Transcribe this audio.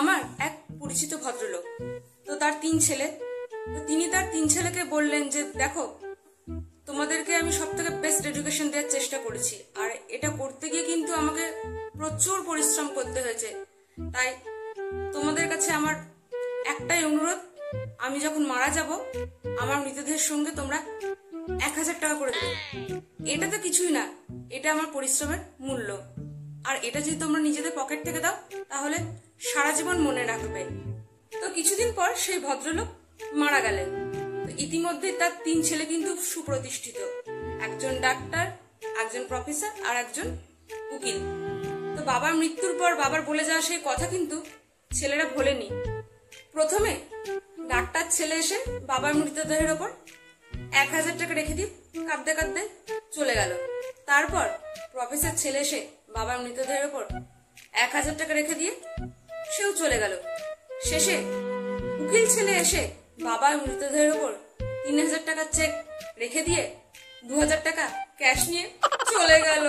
আমার এক পরিচিত ভদ্রলোক, তো তার 3 ছেলে। তো তিনি তার 3 ছেলেকে বললেন যে দেখো, তোমাদেরকে আমি সব থেকে বেস্ট এডুকেশন দেওয়ার চেষ্টা করেছি, আর এটা করতে গিয়ে কিন্তু আমাকে প্রচুর পরিশ্রম করতে হয়েছে। তাই তোমাদের কাছে আমার একটাই অনুরোধ, আমি যখন মারা যাব আমার মৃতদেহের সঙ্গে তোমরা 1000 টাকা করে দেবে। এটা তো কিছুই না, এটা আমার পরিশ্রমের মূল্য। আর এটা যদি তোমরা নিজেদের পকেট থেকে দাও তাহলে সারা জীবন মনে রাখবে। তো কিছুদিন পর সেই ভদ্রলোক মারা গেলেন। তো ইতিমধ্যে তার 3 ছেলে কিন্তু সুপ্রতিষ্ঠিত, একজন ডাক্তার, একজন প্রফেসর আর একজন উকিল। তো বাবার মৃত্যুর পর বাবার বলে যাওয়া সেই কথা কিন্তু ছেলেরা ভোলেনি। প্রথমে ডাক্তার ছেলে এসে বাবার মৃতদেহের ওপর 1000 টাকা রেখে দিয়ে কাঁদতে কাঁদতে চলে গেল। তারপর প্রফেসর ছেলে এসে বাবার মৃতদেহের ওপর 1000 টাকা রেখে দিয়ে সেও চলে গেল। শেষে উকিল ছেলে এসে বাবার মৃতদেহের ওপর 3000 টাকার চেক রেখে দিয়ে 2000 টাকা ক্যাশ নিয়ে চলে গেল।